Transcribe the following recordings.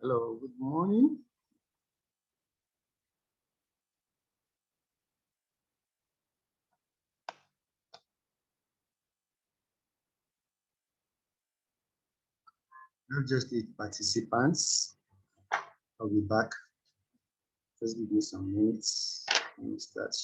Hello, good morning. Not just 8 participants. I'll be back. Just give me some minutes. Let me start.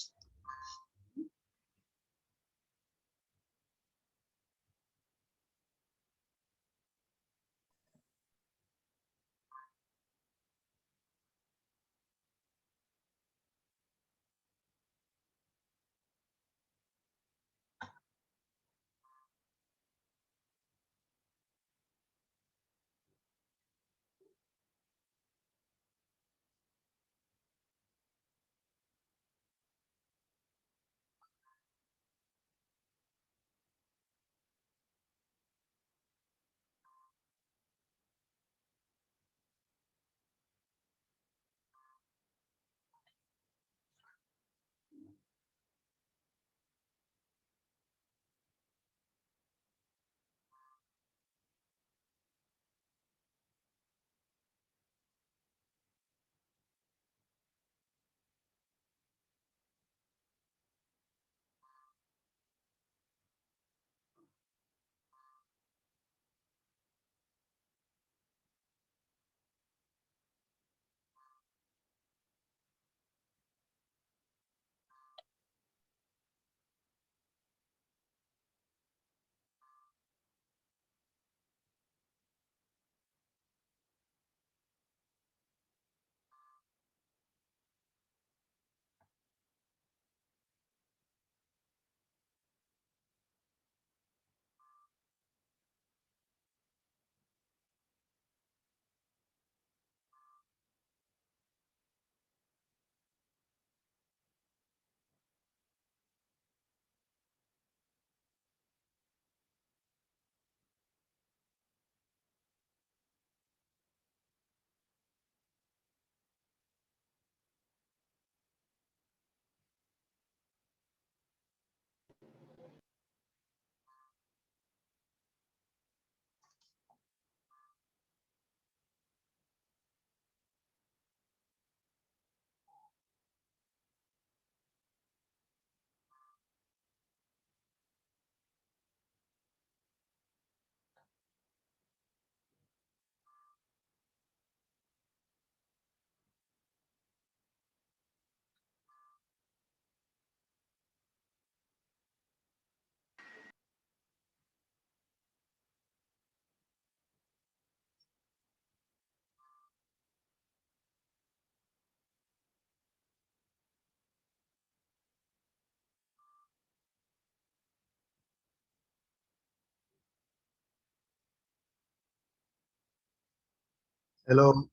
Hello.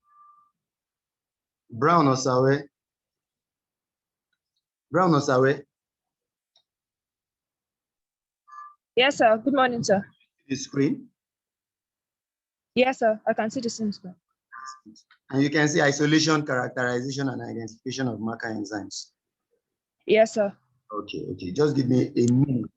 Brown Osawe. Brown Osawe. Yes, sir. Good morning, sir. The screen. Yes, sir. I can see the same screen. And you can see isolation, characterization, and identification of Maca enzymes. Yes, sir. Okay. Just give me a minute.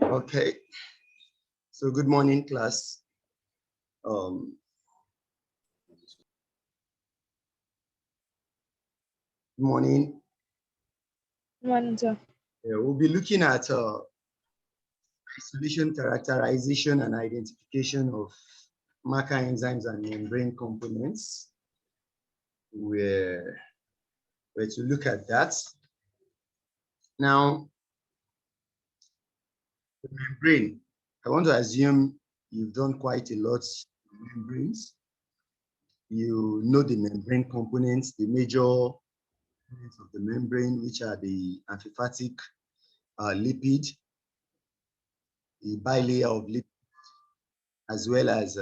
Okay. So good morning, class. Good morning. Good morning, sir. We'll be looking at isolation, characterization, and identification of Maca enzymes and membrane components. We're to look at that. Now, The membrane. I want to assume you've done quite a lot of membranes. You know the membrane components, the major components of the membrane, which are the amphipathic lipid, the bilayer of lipid, as well as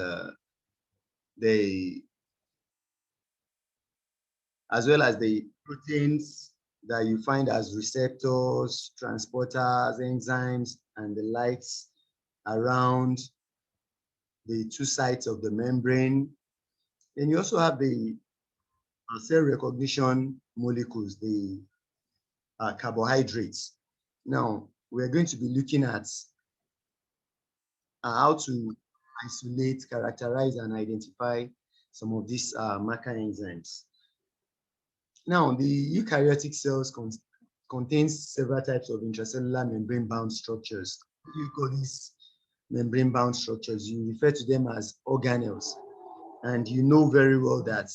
the proteins that you find as receptors, transporters, enzymes, and the likes around the two sides of the membrane. Then you also have the cell recognition molecules, the carbohydrates. Now, we're going to be looking at how to isolate, characterize, and identify some of these Maca enzymes. Now, the eukaryotic cells contains several types of intracellular membrane-bound structures. You call these membrane-bound structures, you refer to them as organelles. And you know very well that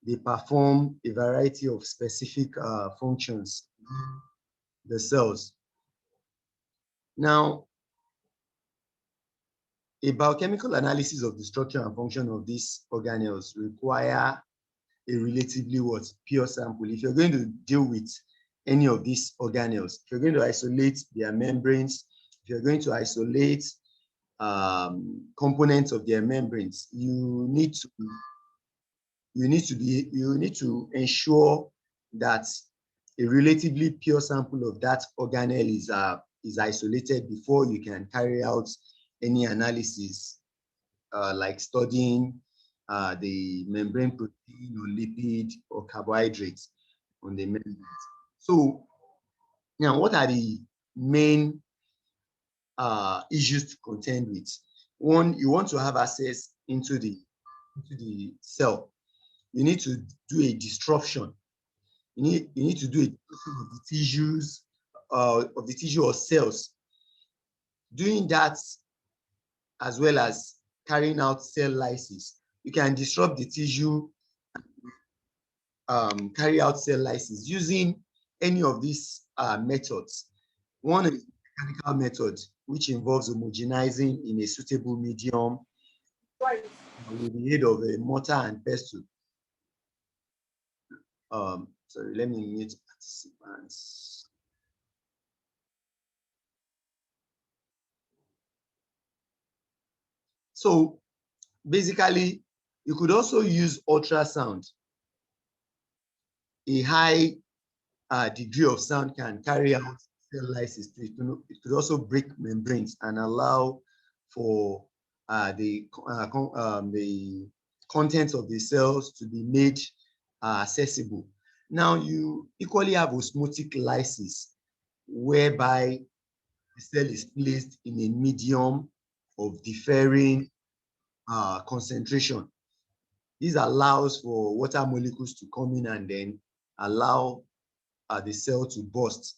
they perform a variety of specific functions in the cells. Now, a biochemical analysis of the structure and function of these organelles require a relatively pure sample. If you're going to deal with any of these organelles, if you're going to isolate their membranes, if you're going to isolate components of their membranes, you need to ensure that a relatively pure sample of that organelle is isolated before you can carry out any analysis, like studying the membrane protein or lipid or carbohydrates on the membrane. So now, what are the main issues to contend with? One, you want to have access into the cell. You need to do a disruption. You need to do a disruption of the tissues, of the tissue or cells. Doing that, as well as carrying out cell lysis, you can disrupt the tissue, carry out cell lysis using any of these methods. One is the mechanical method, which involves homogenizing in a suitable medium with the aid of a mortar and pestle. Sorry, let me mute participants. So basically, you could also use ultrasound. A high degree of sound can carry out cell lysis. It could also break membranes and allow for the contents of the cells to be made accessible. Now, you equally have osmotic lysis, whereby the cell is placed in a medium of differing concentration. This allows for water molecules to come in and then allow the cell to burst.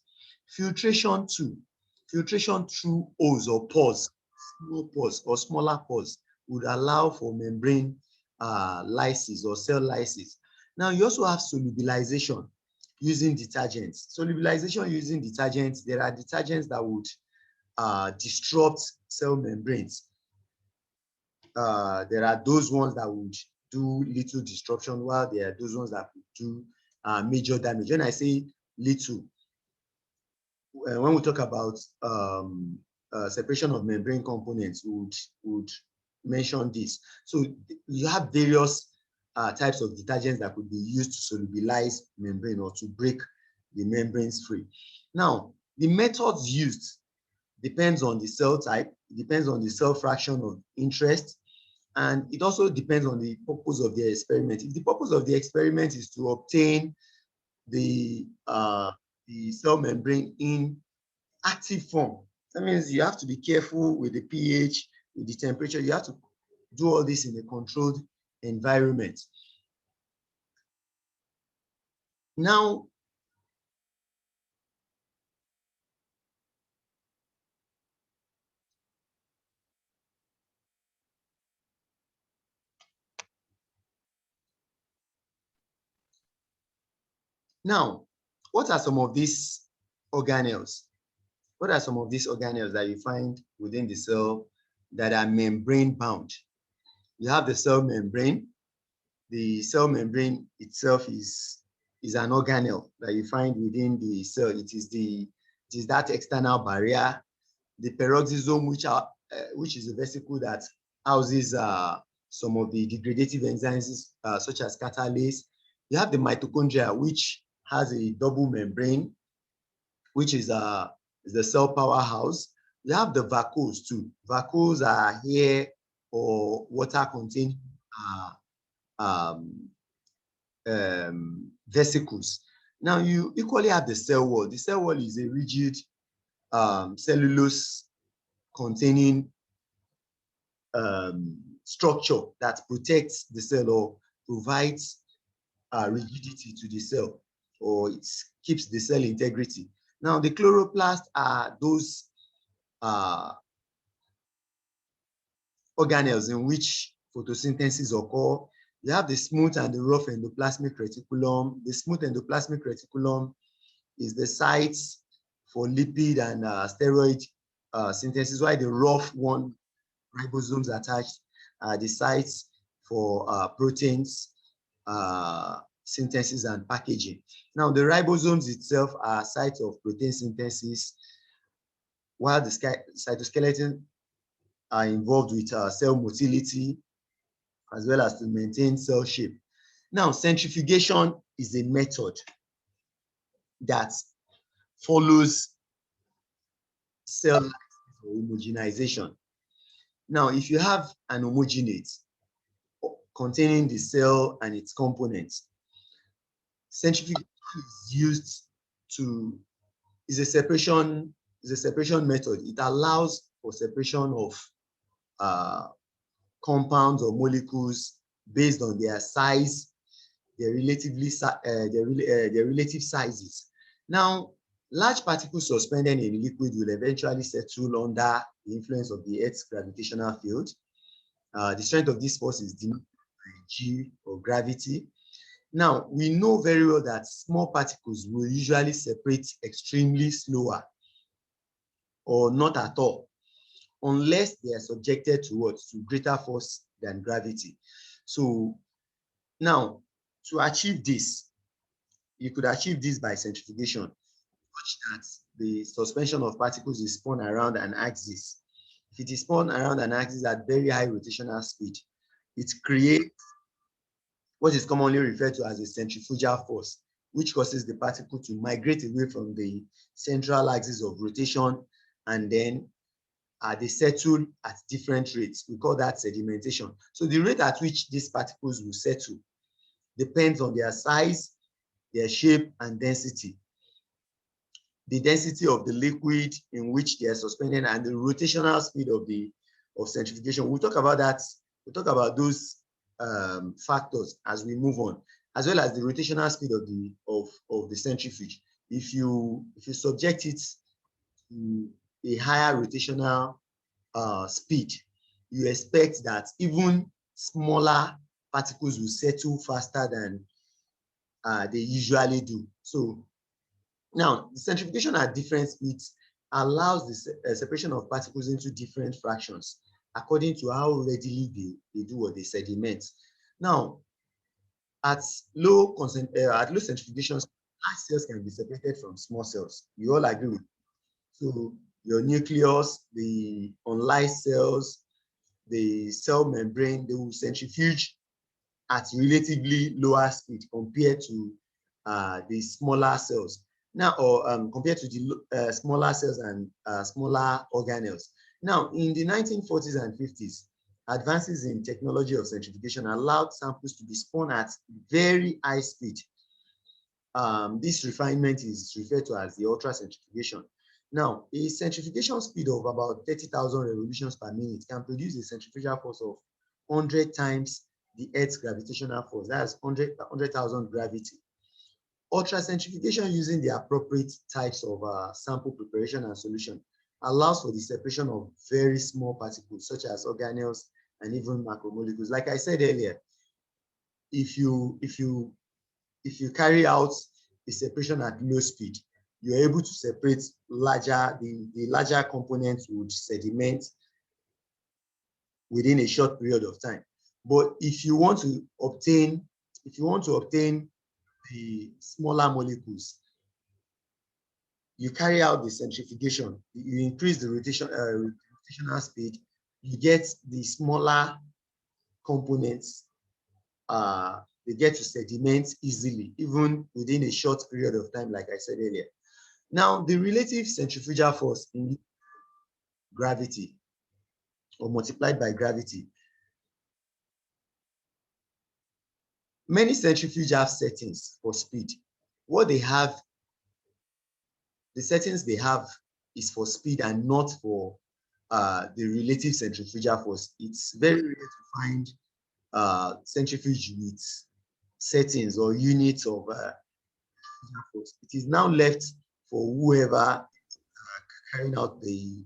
Filtration too. Filtration through holes or pores, small pores or smaller pores, would allow for membrane lysis or cell lysis. Now, you also have solubilization using detergents. Solubilization using detergents, there are detergents that would disrupt cell membranes. There are those ones that would do little disruption, while there are those ones that would do major damage. When I say little, when we talk about separation of membrane components, we would mention this. So you have various types of detergents that could be used to solubilize membrane or to break the membranes free. Now, the methods used depends on the cell type, it depends on the cell fraction of interest, and it also depends on the purpose of the experiment. If the purpose of the experiment is to obtain the cell membrane in active form, that means you have to be careful with the pH, with the temperature. You have to do all this in a controlled environment. Now, what are some of these organelles? What are some of these organelles that you find within the cell that are membrane bound? You have the cell membrane. The cell membrane itself is an organelle that you find within the cell. It is that external barrier. The peroxisome, which is a vesicle that houses some of the degradative enzymes such as catalase. You have the mitochondria, which has a double membrane, which is the cell powerhouse. You have the vacuoles too. Vacuoles are air or water containing vesicles. Now you equally have the cell wall. The cell wall is a rigid cellulose containing structure that protects the cell or provides rigidity to the cell, or it keeps the cell integrity. Now the chloroplasts are those organelles in which photosynthesis occur. You have the smooth and the rough endoplasmic reticulum. The smooth endoplasmic reticulum is the site for lipid and steroid synthesis, while the rough one, ribosomes attached, are the sites for proteins synthesis and packaging. Now, the ribosomes itself are sites of protein synthesis, while the cytoskeleton are involved with cell motility, as well as to maintain cell shape. Now, centrifugation is a method that follows cell homogenization. Now, if you have an homogenate containing the cell and its components, centrifugation is used to, is a separation method. It allows for separation of compounds or molecules based on their size, their relative sizes. Now, large particles suspended in liquid will eventually settle under the influence of the Earth's gravitational field. The strength of this force is denoted by G, or gravity. Now, we know very well that small particles will usually separate extremely slower or not at all, unless they are subjected to what? To greater force than gravity. So now, to achieve this, you could achieve this by centrifugation, such that the suspension of particles is spun around an axis. If it is spun around an axis at very high rotational speed, it creates what is commonly referred to as a centrifugal force, which causes the particle to migrate away from the central axis of rotation, and then they settle at different rates. We call that sedimentation. So the rate at which these particles will settle depends on their size, their shape, and density. The density of the liquid in which they are suspended and the rotational speed of centrifugation. We'll talk about that. We'll talk about those factors as we move on, as well as the rotational speed of the centrifuge. If you subject it to a higher rotational speed, you expect that even smaller particles will settle faster than they usually do. So now, the centrifugation at different speeds allows the separation of particles into different fractions according to how readily they do or they sediment. Now, at low centrifugation, large cells can be separated from small cells. You all agree with me? So your nucleus, the unlysed cells, the cell membrane, they will centrifuge at relatively lower speed compared to the smaller cells. Now, or compared to the smaller cells and smaller organelles. Now, in the 1940s and 50s, advances in technology of centrifugation allowed samples to be spun at very high speed. This refinement is referred to as the ultracentrifugation. Now, a centrifugation speed of about 30,000 revolutions per minute can produce a centrifugal force of 100 times the Earth's gravitational force. That's 100,000 gravity. Ultracentrifugation using the appropriate types of sample preparation and solution allows for the separation of very small particles such as organelles and even macromolecules. Like I said earlier, if you carry out a separation at low speed, you're able to separate the larger components would sediment within a short period of time. But if you want to obtain the smaller molecules, you carry out the centrifugation, you increase the rotational speed, you get the smaller components, they get to sediment easily, even within a short period of time, like I said earlier. Now, the relative centrifugal force in gravity, or multiplied by gravity, many centrifuges have settings for speed. What they have, the settings they have is for speed and not for the relative centrifugal force. It's very rare to find centrifuge with settings or units of force. It is now left for whoever carrying out the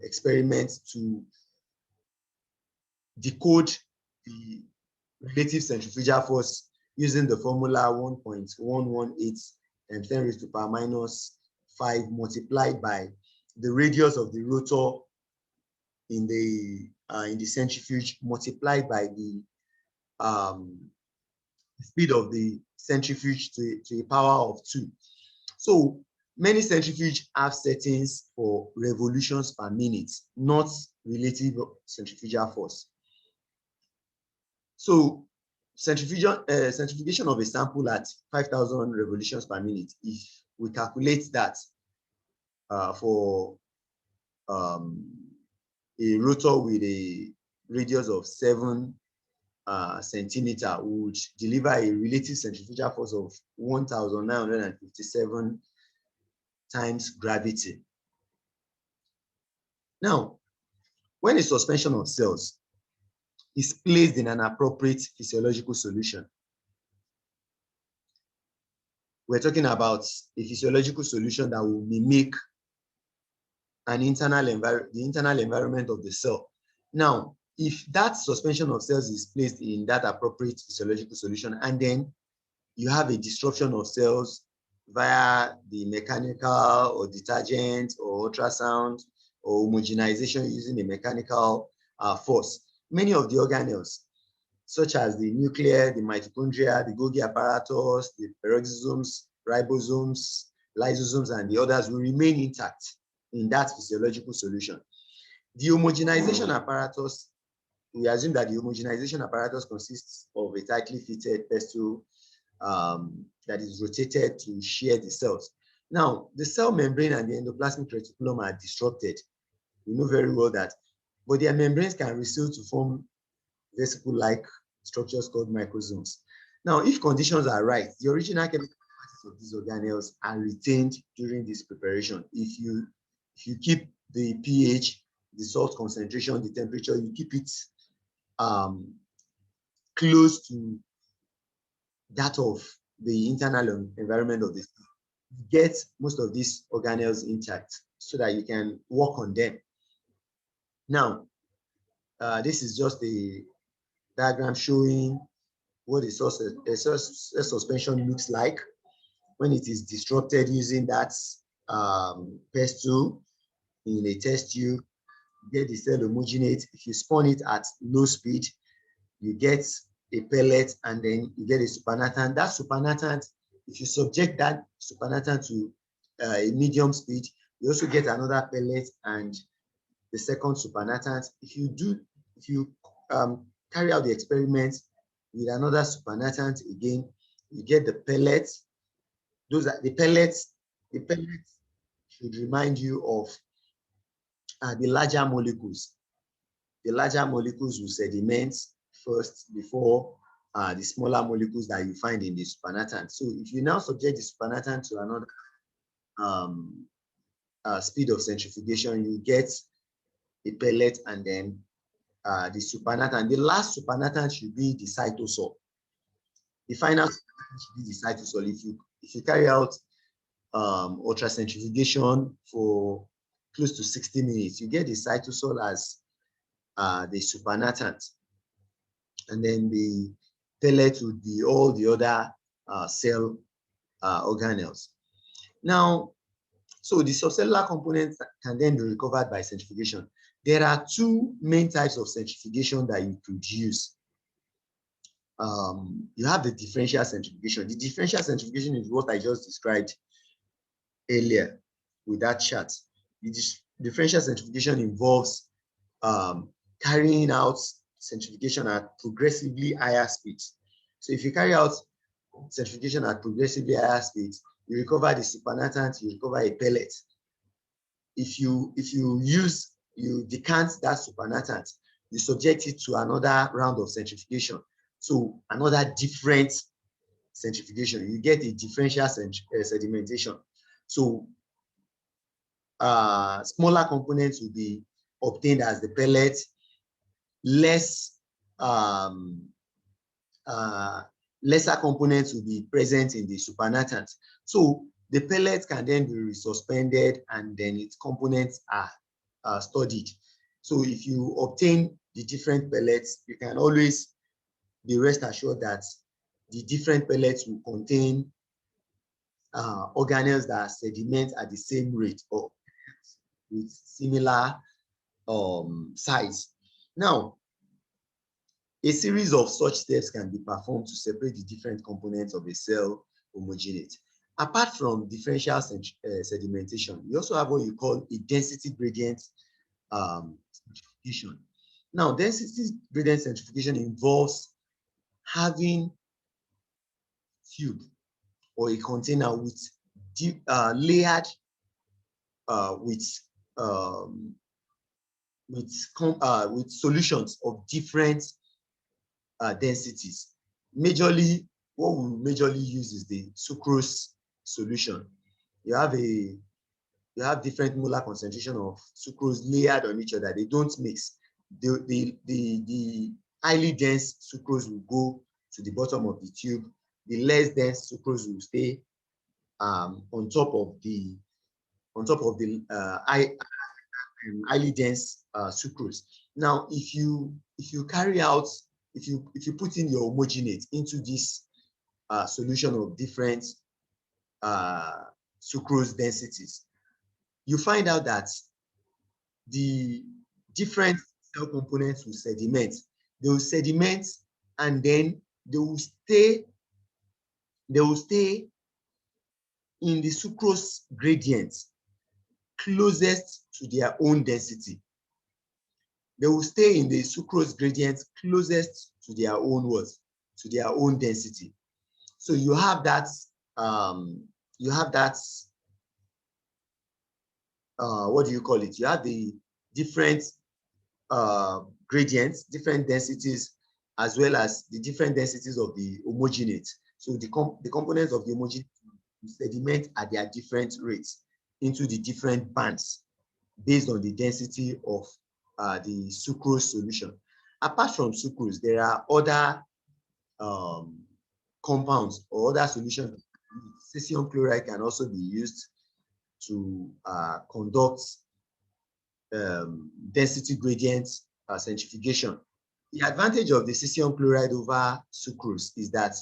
experiment to decode the relative centrifugal force using the formula 1.118 and 10 raised to power minus 5 multiplied by the radius of the rotor in the centrifuge multiplied by the speed of the centrifuge to a power of 2. So many centrifuges have settings for revolutions per minute, not relative centrifugal force. So centrifugation of a sample at 5,000 revolutions per minute, if we calculate that for a rotor with a radius of 7 centimeter, would deliver a relative centrifugal force of 1,957 times gravity. Now, when a suspension of cells is placed in an appropriate physiological solution, we're talking about a physiological solution that will mimic the internal environment of the cell. Now, if that suspension of cells is placed in that appropriate physiological solution, and then you have a disruption of cells via the mechanical or detergent or ultrasound or homogenization using a mechanical force, many of the organelles, such as the nucleus, the mitochondria, the Golgi apparatus, the peroxisomes, ribosomes, lysosomes, and the others will remain intact in that physiological solution. The homogenization apparatus, we assume that the homogenization apparatus consists of a tightly fitted pestle that is rotated to shear the cells. Now, the cell membrane and the endoplasmic reticulum are disrupted. We know very well that, but their membranes can reseal to form vesicle-like structures called microsomes. Now, if conditions are right, the original chemical properties of these organelles are retained during this preparation. If you keep the pH, the salt concentration, the temperature, you keep it close to that of the internal environment of the cell, you get most of these organelles intact so that you can work on them. Now, this is just a diagram showing what a suspension looks like when it is disrupted using that pestle in a test tube. You get the cell homogenate. If you spun it at low speed, you get a pellet, and then you get a supernatant. That supernatant, if you subject that supernatant to a medium speed, you also get another pellet and the second supernatant. If you carry out the experiment with another supernatant again, you get the pellets. Those are the pellets. The pellets should remind you of the larger molecules. The larger molecules will sediment first before the smaller molecules that you find in the supernatant. So if you now subject the supernatant to another speed of centrifugation, you get a pellet and then the supernatant. The last supernatant should be the cytosol. The final supernatant should be the cytosol. If you carry out ultracentrifugation for close to 60 minutes, you get the cytosol as the supernatant, and then the pellet would be all the other cell organelles. Now, so the subcellular components can then be recovered by centrifugation. There are two main types of centrifugation that you could use. You have the differential centrifugation. The differential centrifugation is what I just described earlier with that chart. The differential centrifugation involves carrying out centrifugation at progressively higher speeds. So if you carry out centrifugation at progressively higher speeds, you recover the supernatant, you recover a pellet. If you decant that supernatant, you subject it to another round of centrifugation. So another different centrifugation, you get a differential sedimentation. So smaller components will be obtained as the pellet, lesser components will be present in the supernatant. So the pellets can then be resuspended and then its components are studied. So if you obtain the different pellets, you can always be rest assured that the different pellets will contain organelles that sediment at the same rate or with similar size. Now, a series of such steps can be performed to separate the different components of a cell homogenate. Apart from differential sedimentation, we also have what you call a density gradient centrifugation. Now, density gradient centrifugation involves having tube or a container with layered with solutions of different densities. Majorly, what we majorly use is the sucrose solution. You have different molar concentration of sucrose layered on each other. They don't mix. The highly dense sucrose will go to the bottom of the tube. The less dense sucrose will stay on top of the highly dense sucrose. Now, if you put in your homogenate into this solution of different sucrose densities, you find out that the different cell components will sediment. They will sediment and then they will stay in the sucrose gradient closest to their own density. They will stay in the sucrose gradient closest to their own what? To their own density. So you have that what do you call it? You have the different gradients, different densities, as well as the different densities of the homogenate. So the components of the homogenate sediment at their different rates into the different bands based on the density of the sucrose solution. Apart from sucrose, there are other compounds or other solutions. Cesium chloride can also be used to conduct density gradient centrifugation. The advantage of the cesium chloride over sucrose is that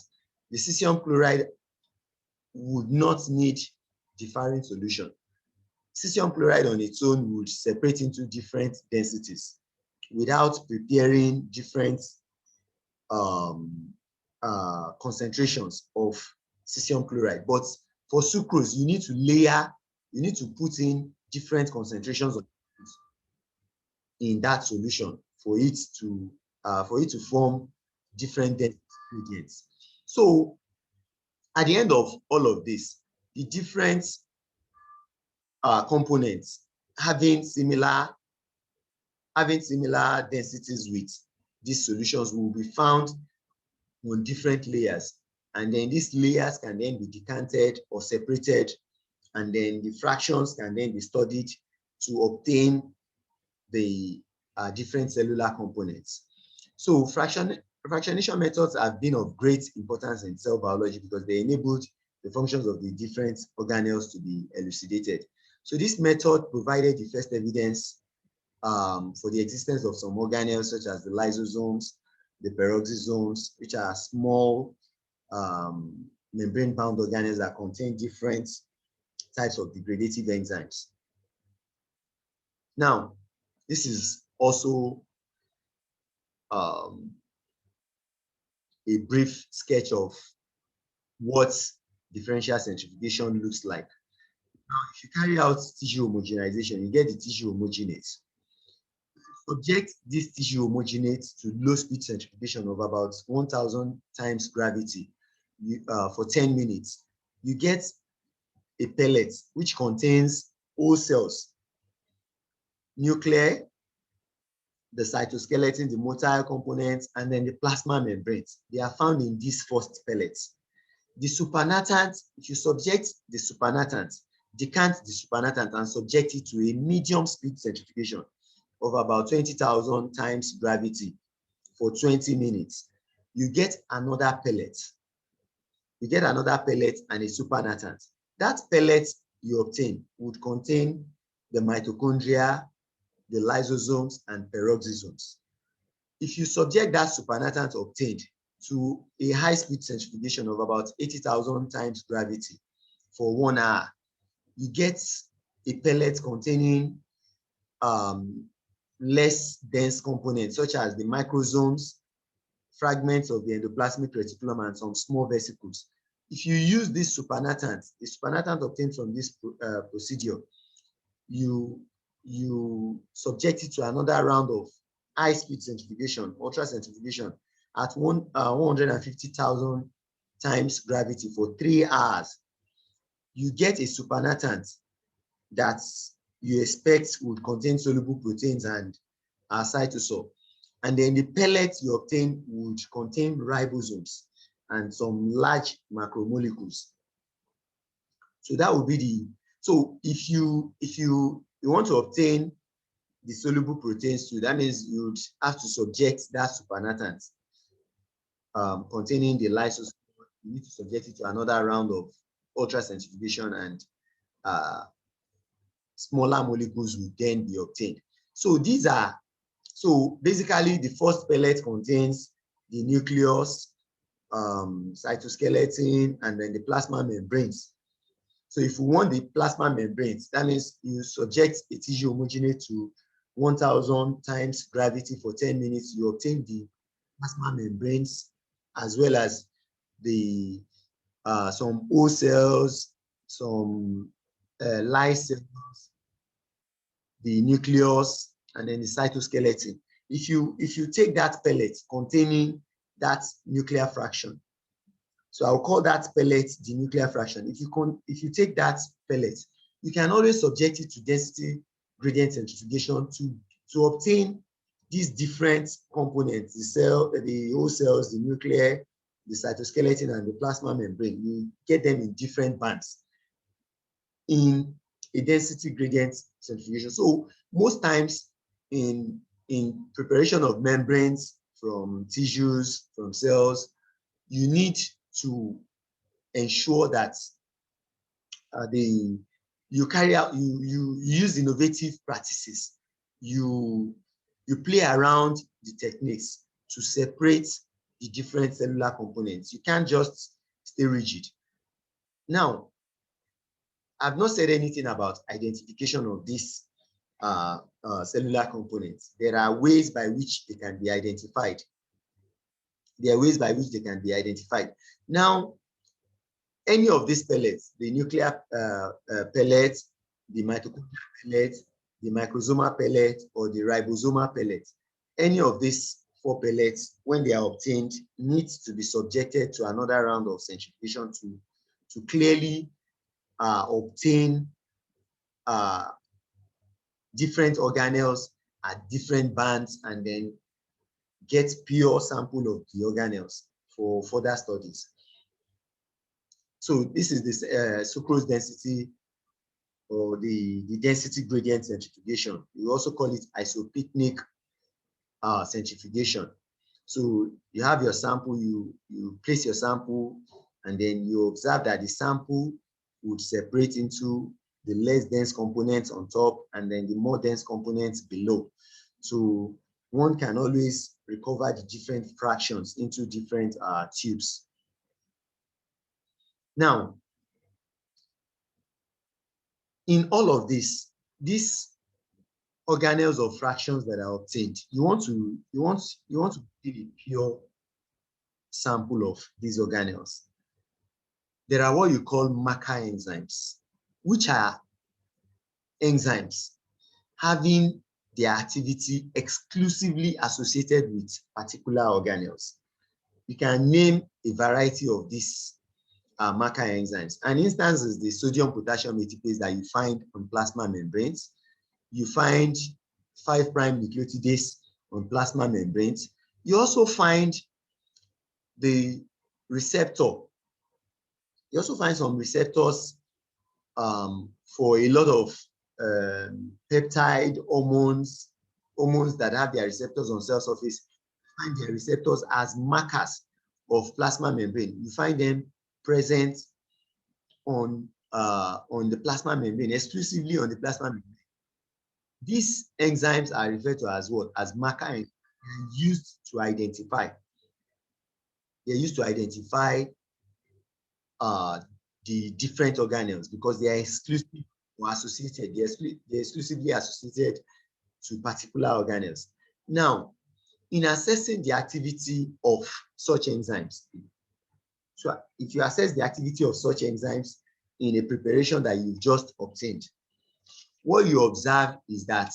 the cesium chloride would not need differing solution. Cesium chloride on its own would separate into different densities without preparing different concentrations of cesium chloride. But for sucrose, you need to layer, you need to put in different concentrations of in that solution for it to form different density gradients. So at the end of all of this, the different components having similar densities with these solutions will be found on different layers, and then these layers can then be decanted or separated, and then the fractions can then be studied to obtain the different cellular components. So fractionation methods have been of great importance in cell biology because they enabled the functions of the different organelles to be elucidated. So this method provided the first evidence for the existence of some organelles such as the lysosomes, the peroxisomes, which are small membrane-bound organelles that contain different types of degradative enzymes. Now, this is also a brief sketch of what differential centrifugation looks like. Now, if you carry out tissue homogenization, you get the tissue homogenates. Subject this tissue homogenates to low speed centrifugation of about 1,000 times gravity for 10 minutes. You get a pellet which contains whole cells, nuclei, the cytoskeleton, the motile components, and then the plasma membranes. They are found in these first pellets. The supernatant, if you subject the supernatant, decant the supernatant and subject it to a medium speed centrifugation of about 20,000 times gravity for 20 minutes, you get another pellet. You get another pellet and a supernatant. That pellet you obtain would contain the mitochondria, the lysosomes, and peroxisomes. If you subject that supernatant obtained to a high-speed centrifugation of about 80,000 times gravity for 1 hour, you get a pellet containing less dense components, such as the microsomes, fragments of the endoplasmic reticulum, and some small vesicles. If you use this supernatant, the supernatant obtained from this procedure, you subject it to another round of high-speed centrifugation, ultracentrifugation, at 150,000 times gravity for 3 hours. You get a supernatant that you expect would contain soluble proteins and cytosol. And then the pellet you obtain would contain ribosomes and some large macromolecules. So that would be the, so if you want to obtain the soluble proteins too, that means you'd have to subject that supernatant containing the lysosomes. You need to subject it to another round of ultracentrifugation, and smaller molecules will then be obtained. So these are, so basically the first pellet contains the nucleus, cytoskeleton, and then the plasma membranes. So if you want the plasma membranes, that means you subject a tissue homogeneate to 1,000 times gravity for 10 minutes, you obtain the plasma membranes, as well as the some O cells, some lyse cells, the nucleus, and then the cytoskeleton. If you take that pellet containing that nuclear fraction, so I'll call that pellet the nuclear fraction. If you take that pellet, you can always subject it to density gradient centrifugation to obtain these different components: the O cells, the nuclei, the cytoskeleton, and the plasma membrane. You get them in different bands in a density gradient centrifugation. So most times in preparation of membranes from tissues, from cells, you need to ensure that you carry out, you use innovative practices. You play around the techniques to separate the different cellular components. You can't just stay rigid. Now, I've not said anything about identification of these cellular components. There are ways by which they can be identified. Now, any of these pellets, the nuclear pellet, the mitochondrial pellet, the microsomal pellet, or the ribosomal pellet, any of these 4 pellets, when they are obtained, needs to be subjected to another round of centrifugation to clearly obtain different organelles at different bands, and then get pure sample of the organelles for further studies. So this is this sucrose density, or the density gradient centrifugation. We also call it isopycnic centrifugation. So you have your sample, you place your sample, and then you observe that the sample would separate into the less dense components on top and then the more dense components below. So one can always recover the different fractions into different tubes. Now, in all of this, these organelles or fractions that are obtained, you want to get a pure sample of these organelles. There are what you call Maca enzymes, which are enzymes having their activity exclusively associated with particular organelles. You can name a variety of these Maca enzymes. An instance is the sodium potassium ATPase that you find on plasma membranes. You find 5' nucleotidase on plasma membranes. You also find the receptor. You also find some receptors for a lot of peptide hormones that have their receptors on cell surface. You find their receptors as markers of plasma membrane. You find them present on the plasma membrane, exclusively on the plasma membrane. These enzymes are referred to as what? As Maca enzymes. Used to identify. They're used to identify the different organelles because they are exclusively or associated. They're exclusively associated to particular organelles. Now, in assessing the activity of such enzymes, so if you assess the activity of such enzymes in a preparation that you've just obtained, what you observe is that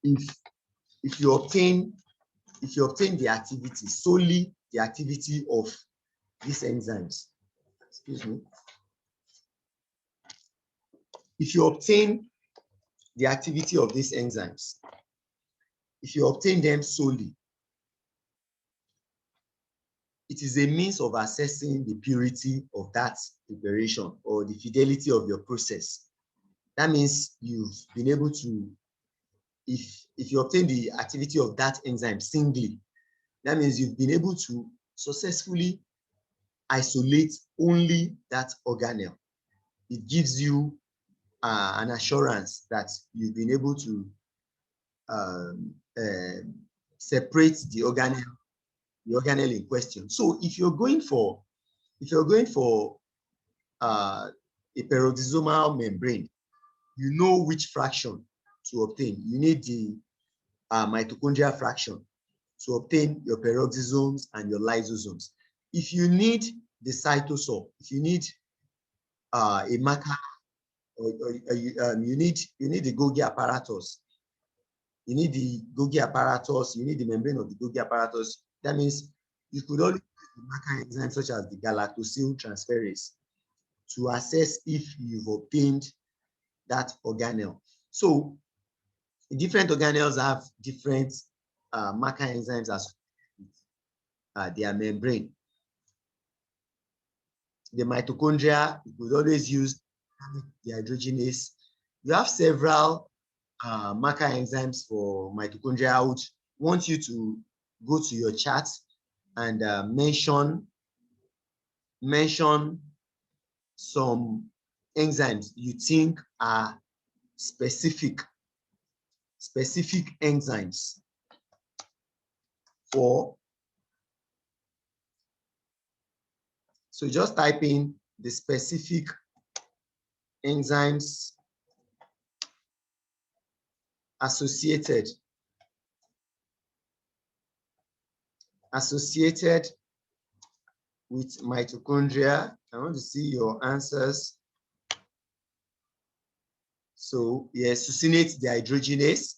if you obtain the activity, solely the activity of these enzymes, excuse me, if you obtain the activity of these enzymes, if you obtain them solely, it is a means of assessing the purity of that preparation or the fidelity of your process. That means you've been able to, if you obtain the activity of that enzyme singly, that means you've been able to successfully isolate only that organelle. It gives you an assurance that you've been able to separate the organelle in question. So if you're going for a peroxisomal membrane, you know which fraction to obtain. You need the mitochondrial fraction to obtain your peroxisomes and your lysosomes. If you need the cytosol, if you need a Maca, you need the Golgi apparatus. You need the Golgi apparatus. You need the membrane of the Golgi apparatus. That means you could only use the Maca enzymes such as the galactosyl transferase to assess if you've obtained that organelle. So different organelles have different Maca enzymes as their membrane. The mitochondria, you could always use dehydrogenase. You have several Maca enzymes for mitochondria. I would want you to go to your chart and mention some enzymes you think are specific enzymes for. So just type in the specific enzymes associated with mitochondria. I want to see your answers. So yes, succinate dehydrogenase.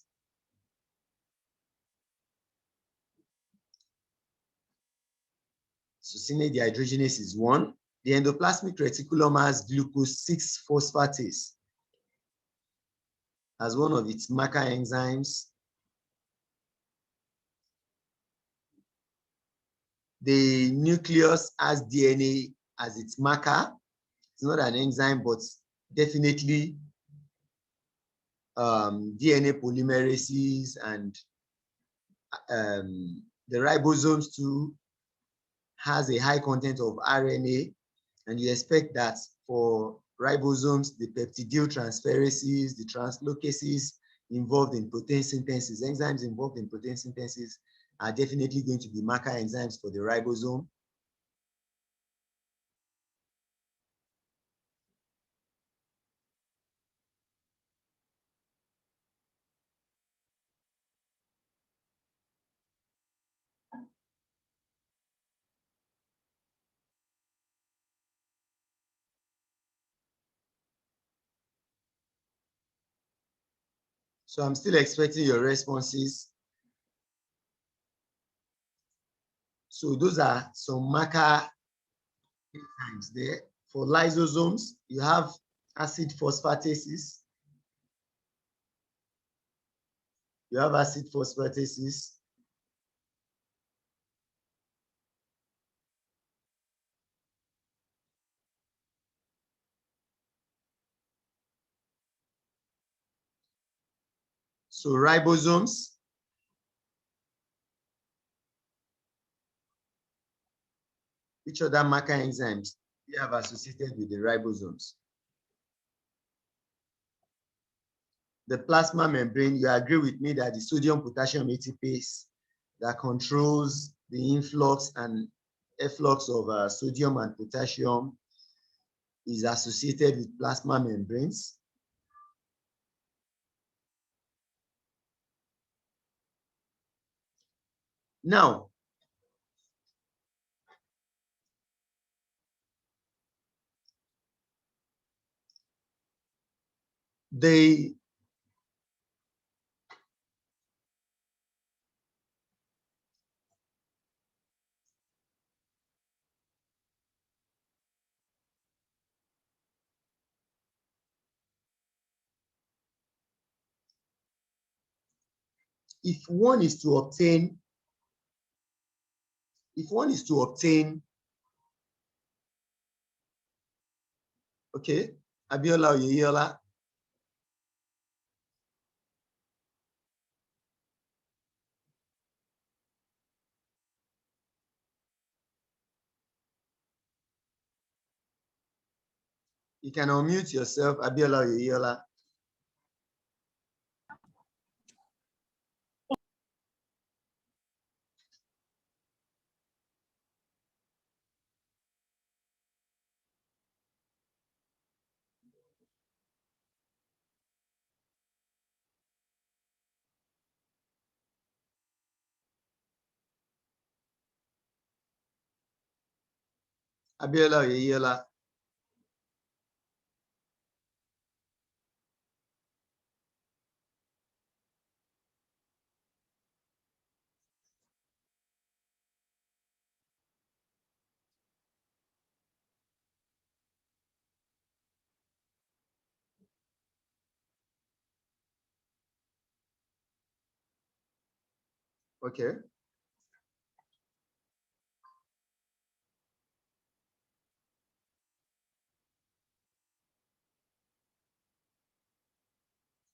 Succinate dehydrogenase is one. The endoplasmic reticulum has glucose 6-phosphatase as one of its Maca enzymes. The nucleus has DNA as its Maca. It's not an enzyme, but definitely DNA polymerases and the ribosomes too has a high content of RNA, and you expect that for ribosomes, the peptidyl transferases, the translocases involved in protein synthesis, enzymes involved in protein synthesis are definitely going to be Maca enzymes for the ribosome. So I'm still expecting your responses. So those are some Maca enzymes there. For lysosomes, you have acid phosphatases. You have acid phosphatases. So ribosomes. Which other Maca enzymes we have associated with the ribosomes? The plasma membrane, you agree with me that the sodium-potassium ATPase that controls the influx and efflux of sodium and potassium is associated with plasma membranes. Now, they if one is to obtain okay, Abiola Oyeyola, you can unmute yourself, Abiola Oyeyola. Abiola Oyeyola. Okay.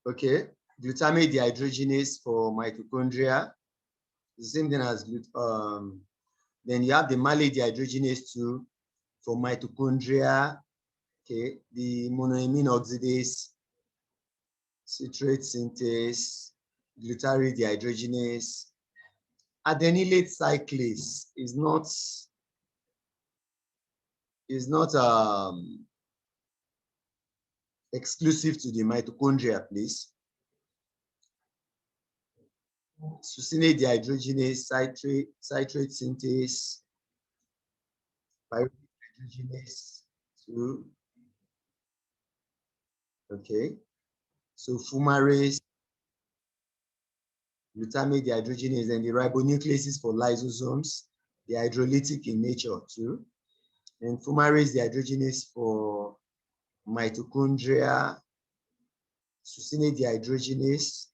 Okay. Glutamate dehydrogenase for mitochondria. The same thing as then you have the malate dehydrogenase 2 for mitochondria. Okay, the monoamine oxidase, citrate synthase, glutarate dehydrogenase. Adenylate cyclase is not exclusive to the mitochondria, please. Succinate dehydrogenase, citrate synthase, pyruvate dehydrogenase 2. Okay, so fumarase, glutamate dehydrogenase, and the ribonucleases for lysosomes, the hydrolytic in nature too. And fumarase dehydrogenase for mitochondria, succinate dehydrogenase,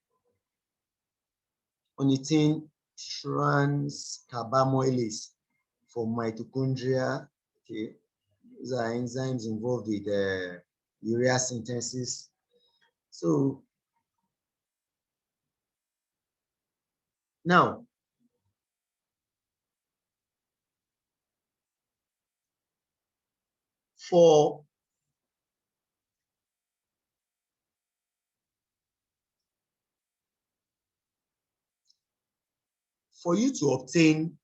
ornithine transcarbamylase for mitochondria. Okay, these are enzymes involved with urea synthesis. So now, for you to obtain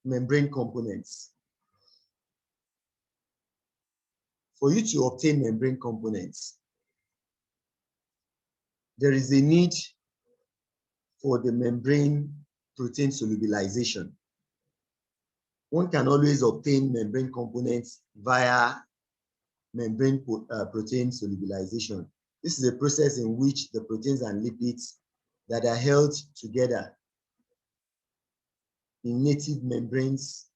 membrane components, there is a need for the membrane protein solubilization. One can always obtain membrane components via membrane protein solubilization. This is a process in which the proteins and lipids that are held together in native membranes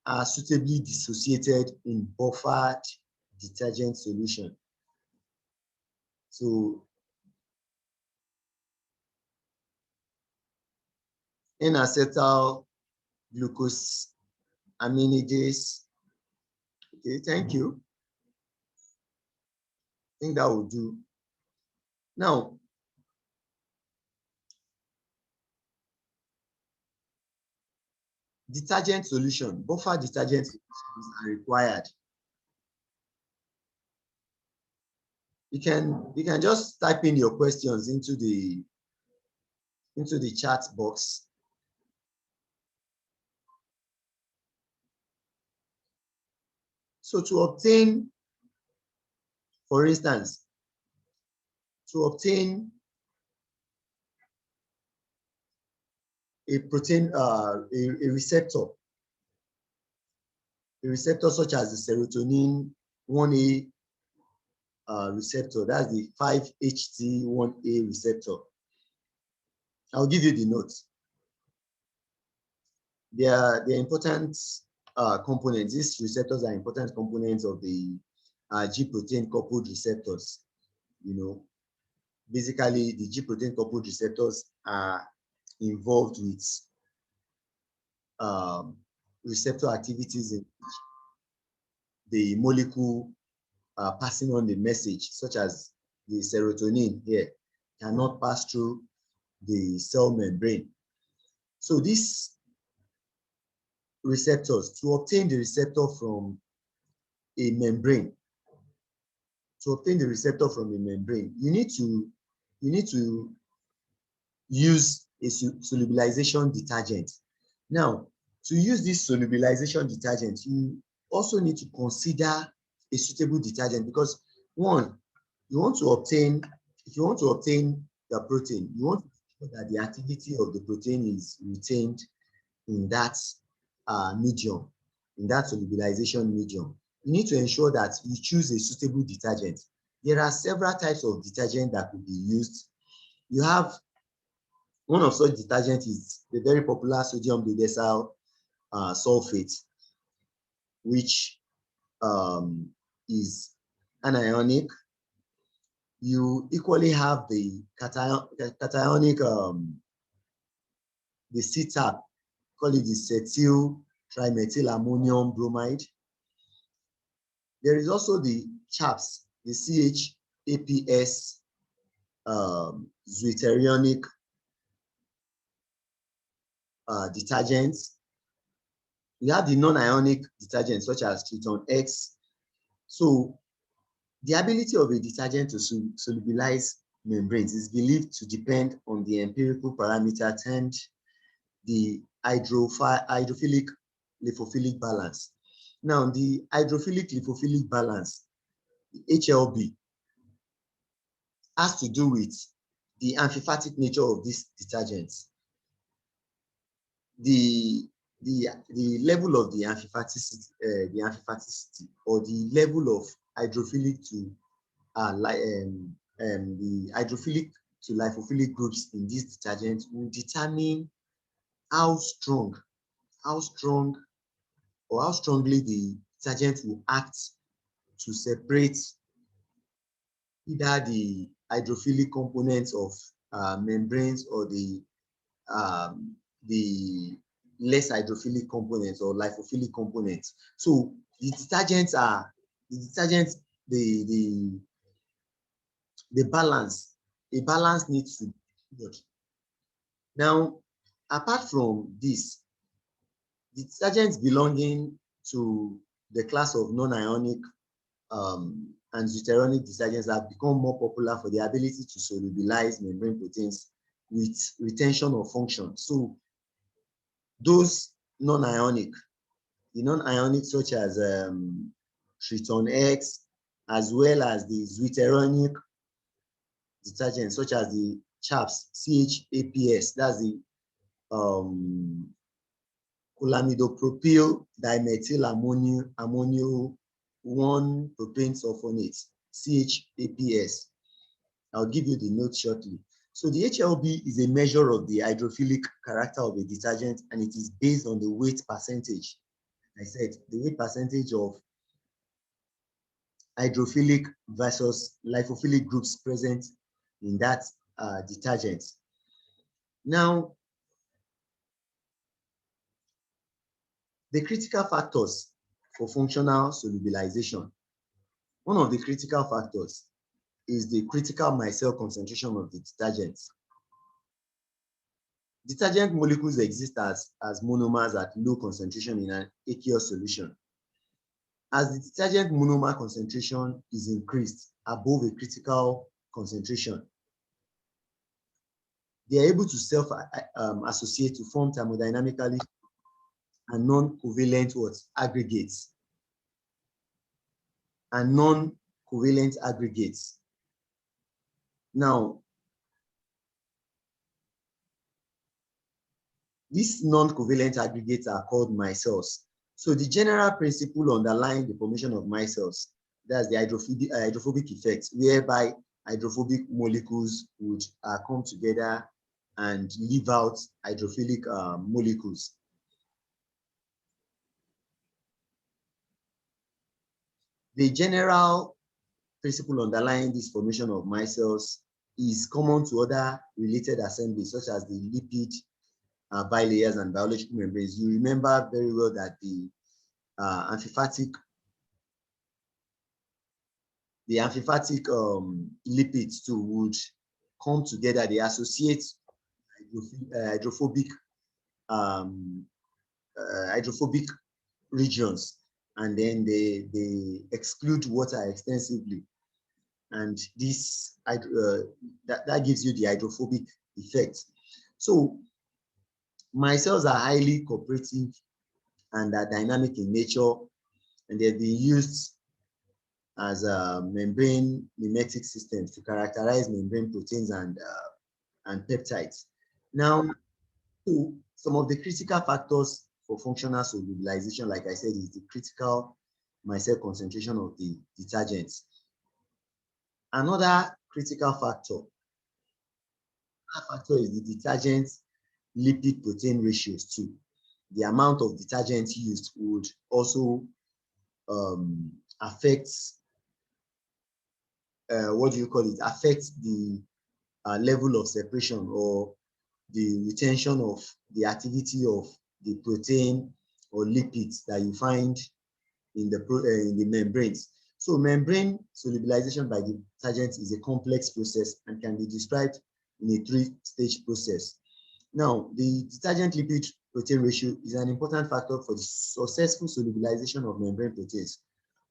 are suitably dissociated in buffered detergent solution. So N-acetyl glucosaminidase. Okay, thank you. I think that will do. Now, detergent solution, buffer detergent solutions are required. You can just type in your questions into the chat box. So to obtain, for instance, to obtain a protein, a receptor such as the serotonin 1A receptor, that's the 5-HT1A receptor. I'll give you the notes. They are important components. These receptors are important components of the G protein coupled receptors. You know, basically the G protein coupled receptors are involved with receptor activities in the molecule passing on the message, such as the serotonin here cannot pass through the cell membrane. So these receptors, to obtain the receptor from a membrane, you need to use a solubilization detergent. Now, to use this solubilization detergent, you also need to consider a suitable detergent, because one, if you want to obtain the protein, you want to make sure that the activity of the protein is retained in that medium, in that solubilization medium. You need to ensure that you choose a suitable detergent. There are several types of detergent that could be used. You have one of such detergents is the very popular sodium dodecyl sulfate, which is anionic. You equally have the cationic, the CTAB, call it the cetyl trimethylammonium bromide. There is also the CHAPS, the CHAPS zwitterionic detergents. We have the non-ionic detergents such as Triton X. So the ability of a detergent to solubilize membranes is believed to depend on the empirical parameter termed the hydrophilic lipophilic balance. Now, the hydrophilic lipophilic balance, the HLB, has to do with the amphipathic nature of these detergents. The level of the amphipathicity or the level of hydrophilic to the hydrophilic to lipophilic groups in these detergents will determine how strong or how strongly the detergent will act to separate either the hydrophilic components of membranes or the less hydrophilic components or lipophilic components. So the detergents the balance needs to be good. Now, apart from this, the detergents belonging to the class of non-ionic and zwitterionic detergents have become more popular for their ability to solubilize membrane proteins with retention of function. So those non-ionic, the non-ionic such as Triton X, as well as the zwitterionic detergents such as the CHAPS, CHAPS, that's the cholamidopropyl dimethylammonium 1 propane sulfonate, CHAPS. I'll give you the note shortly. So the HLB is a measure of the hydrophilic character of a detergent, and it is based on the weight percentage. I said the weight percentage of hydrophilic versus lipophilic groups present in that detergent. Now, the critical factors for functional solubilization. One of the critical factors is the critical micelle concentration of the detergents. Detergent molecules exist as monomers at low concentration in an aqueous solution. As the detergent monomer concentration is increased above a critical concentration, they are able to self-associate to form thermodynamically and non-covalent aggregates. And non-covalent aggregates. Now, these non-covalent aggregates are called micelles. So the general principle underlying the formation of micelles, that's the hydrophobic effect, whereby hydrophobic molecules would come together and leave out hydrophilic molecules. The general principle underlying this formation of micelles is common to other related assemblies, such as the lipid bilayers and biological membranes. You remember very well that the amphipathic lipids too would come together. They associate hydrophobic regions, and then they exclude water extensively, and this that gives you the hydrophobic effect. So micelles are highly cooperative and are dynamic in nature, and they've been used as membrane mimetic systems to characterize membrane proteins and peptides. Now, so some of the critical factors for functional solubilization, like I said, is the critical micelle concentration of the detergents. Another critical factor is the detergent lipid protein ratios too. The amount of detergent used would also affect affects the level of separation or the retention of the activity of the protein or lipids that you find in the membranes. So membrane solubilization by detergents is a complex process and can be described in a three-stage process. Now, the detergent lipid protein ratio is an important factor for the successful solubilization of membrane proteins.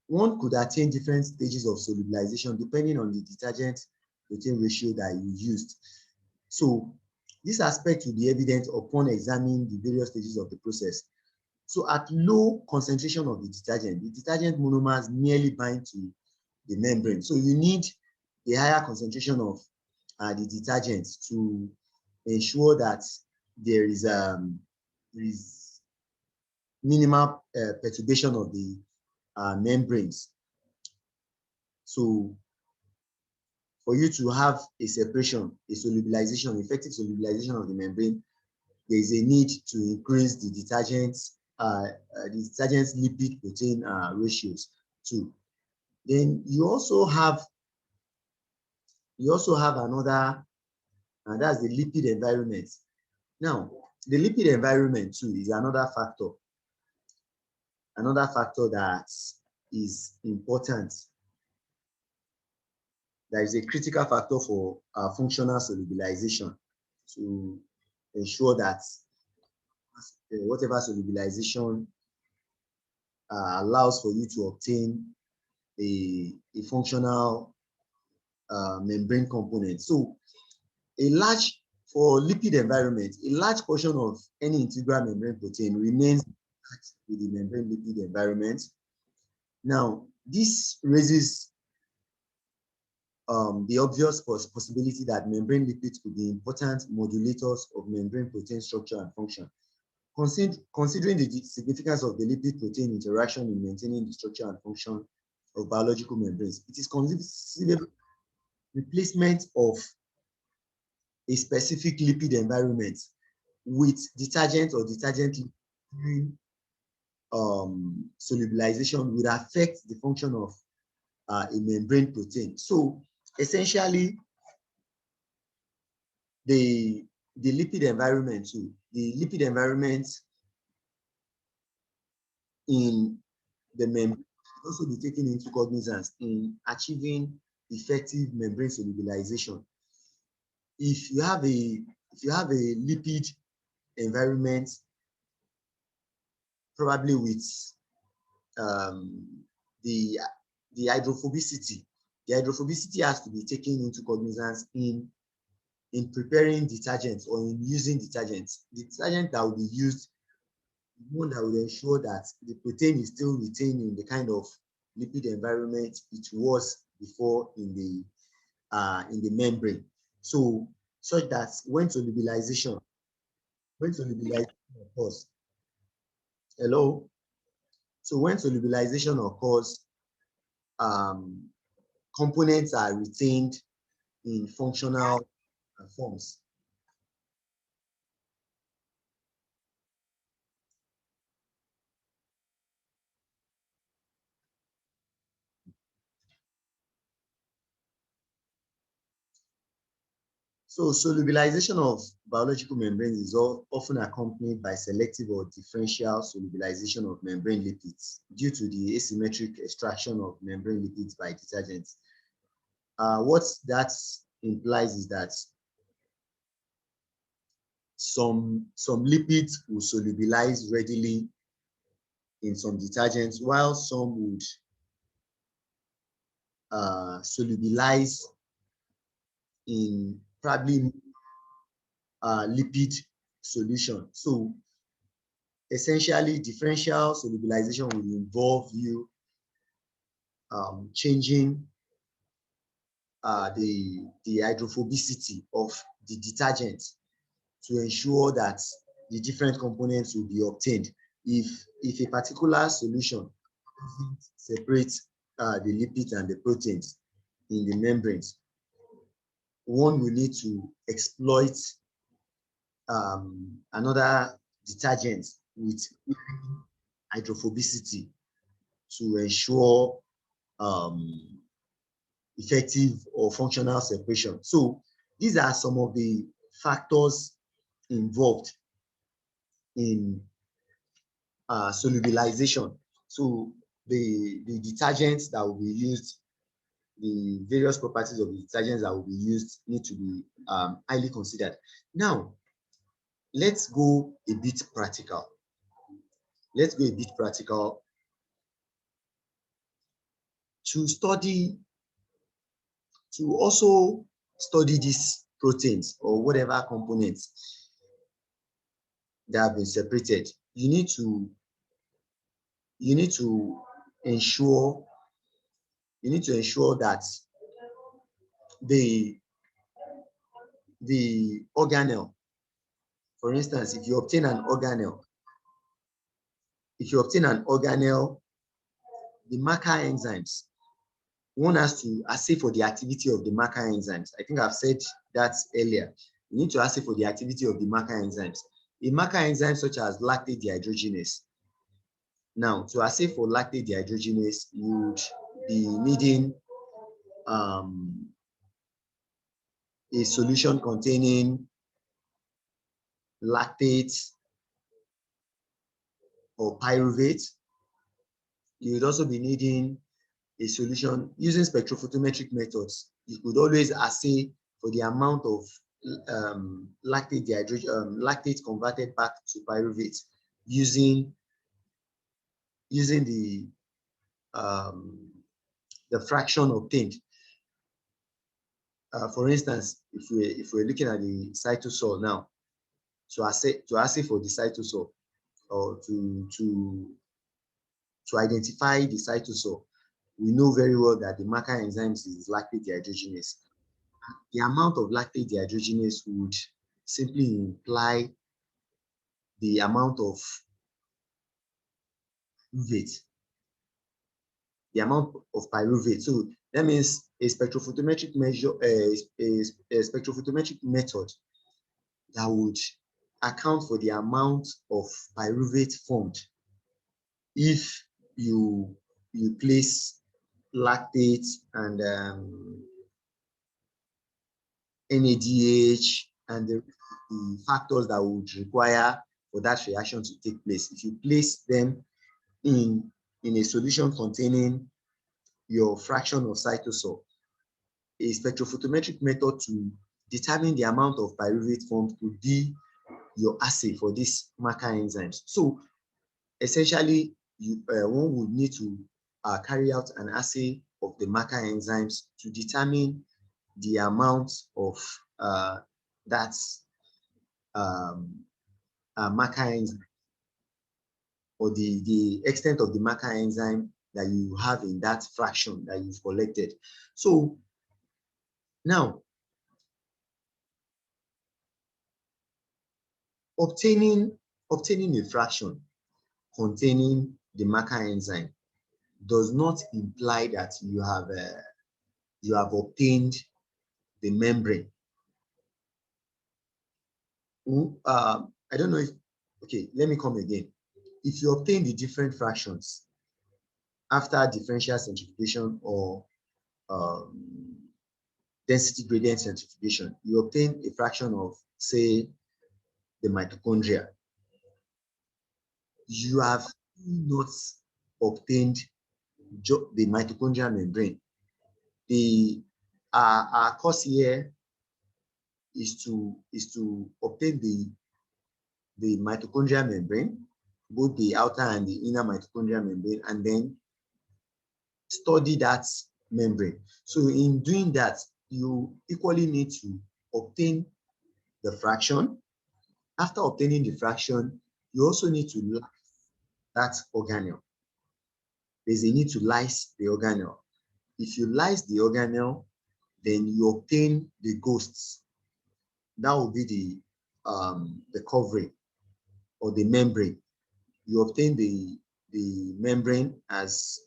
One could attain different stages of solubilization depending on the detergent protein ratio that you used. So this aspect will be evident upon examining the various stages of the process. So at low concentration of the detergent monomers nearly bind to the membrane. So you need a higher concentration of the detergent to ensure that there is minimal perturbation of the membranes. So for you to have a separation, effective solubilization of the membrane, there is a need to increase the detergent's lipid protein ratios too. Then you also have another, and that's the lipid environment. Now, the lipid environment too is another factor that is important. That is a critical factor for functional solubilization to ensure that whatever solubilization allows for you to obtain a functional membrane component. So for lipid environment, a large portion of any integral membrane protein remains with the membrane lipid environment. Now, this raises the obvious possibility that membrane lipids could be important modulators of membrane protein structure and function. Considering the significance of the lipid-protein interaction in maintaining the structure and function of biological membranes, it is conceivable replacement of a specific lipid environment with detergent or detergent during solubilization would affect the function of a membrane protein. So essentially, the lipid environment too, the lipid environment in the membrane also be taken into cognizance in achieving effective membrane solubilization. If you have a lipid environment, probably with the hydrophobicity, the hydrophobicity has to be taken into cognizance in preparing detergents or in using detergents. The detergent that will be used, one that will ensure that the protein is still retained in the kind of lipid environment it was before in the membrane. So such that when solubilization occurs, hello. So when solubilization occurs, components are retained in functional forms. So solubilization of biological membranes is often accompanied by selective or differential solubilization of membrane lipids due to the asymmetric extraction of membrane lipids by detergents. What that implies is that some lipids will solubilize readily in some detergents, while some would solubilize in probably lipid solution. So essentially, differential solubilization will involve you changing the hydrophobicity of the detergent to ensure that the different components will be obtained. If a particular solution doesn't separate the lipids and the proteins in the membranes, one will need to exploit another detergent with hydrophobicity to ensure effective or functional separation. So these are some of the factors involved in solubilization. So the detergents that will be used, the various properties of the detergents that will be used need to be highly considered. Now, let's go a bit practical. Let's go a bit practical to also study these proteins or whatever components that have been separated. You need to ensure that the organelle, for instance, if you obtain an organelle, the Maca enzymes, one has to assay for the activity of the Maca enzymes. I think I've said that earlier. You need to assay for the activity of the Maca enzymes. A Maca enzyme such as lactate dehydrogenase. Now, to assay for lactate dehydrogenase, you would be needing a solution containing lactate or pyruvate. You would also be needing a solution using spectrophotometric methods. You could always assay for the amount of lactate converted back to pyruvate using the fraction obtained. For instance, if we're looking at the cytosol now, to assay for the cytosol or to identify the cytosol, we know very well that the Maca enzymes is lactate dehydrogenase. The amount of lactate dehydrogenase would simply imply the amount of pyruvate. So That means a spectrophotometric measure, a spectrophotometric method that would account for the amount of pyruvate formed if you place lactate and NADH and the factors that would require for that reaction to take place. If you place them in a solution containing your fraction of cytosol, a spectrophotometric method to determine the amount of pyruvate formed could be your assay for these Maca enzymes. So essentially, one would need to carry out an assay of the Maca enzymes to determine the amount of that Maca enzyme, or the extent of the Maca enzyme that you have in that fraction that you've collected. So now, obtaining a fraction containing the Maca enzyme does not imply that you have obtained the membrane. I don't know if, okay, let me come again. If you obtain the different fractions after differential centrifugation or density gradient centrifugation, you obtain a fraction of, say, the mitochondria. You have not obtained the mitochondrial membrane. Our course here is to obtain the mitochondrial membrane, both the outer and the inner mitochondrial membrane, and then study that membrane. So in doing that, you equally need to obtain the fraction. After obtaining the fraction, you also need to lyse that organelle. There's a need to lyse the organelle. If you lyse the organelle, then you obtain the ghosts. That will be the covering or the membrane. You obtain the membrane as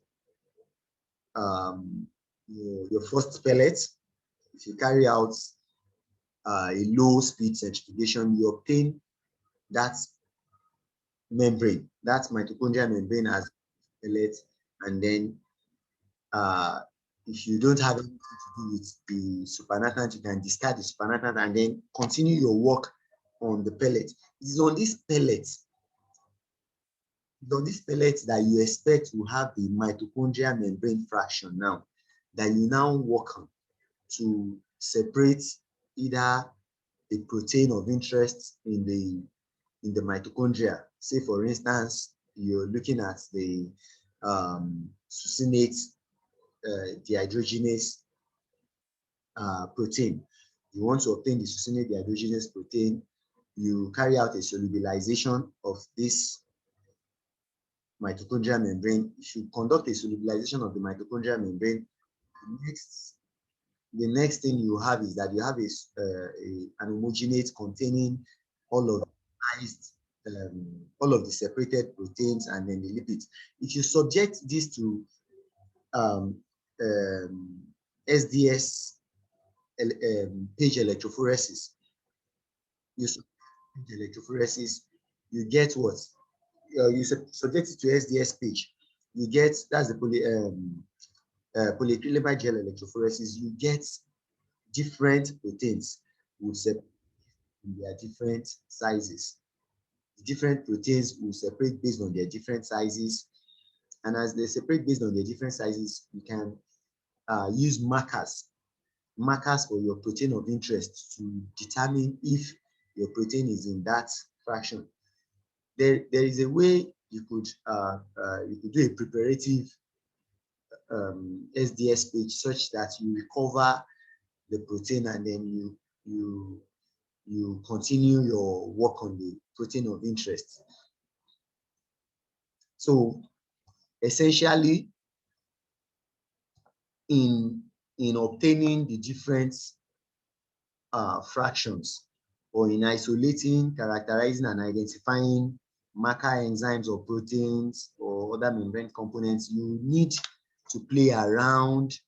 your first pellet. If you carry out a low speed centrifugation, you obtain that membrane, that mitochondrial membrane as pellet, and then if you don't have anything to do with the supernatant, you can discard the supernatant and then continue your work on the pellet. It is on this pellet that you expect to have the mitochondrial membrane fraction now, that you now work on to separate either a protein of interest in the mitochondria. Say, for instance, you're looking at the succinate dehydrogenase protein. You want to obtain the succinate dehydrogenase protein, you carry out a solubilization of this mitochondrial membrane. If you conduct a solubilization of the mitochondrial membrane, the next thing you have is that you have an homogenate containing all of the separated proteins and then the lipids. If you subject this to SDS page electrophoresis, you get what? You subject it to SDS page, you get, that's the polyacrylamide gel electrophoresis, you get different proteins with their different sizes. The different proteins will separate based on their different sizes, and as they separate based on their different sizes, you can use markers for your protein of interest to determine if your protein is in that fraction. There is a way you could do a preparative SDS page such that you recover the protein and then you continue your work on the protein of interest. So essentially, in obtaining the different fractions, or in isolating, characterizing, and identifying Maca enzymes or proteins or other membrane components, you need to play around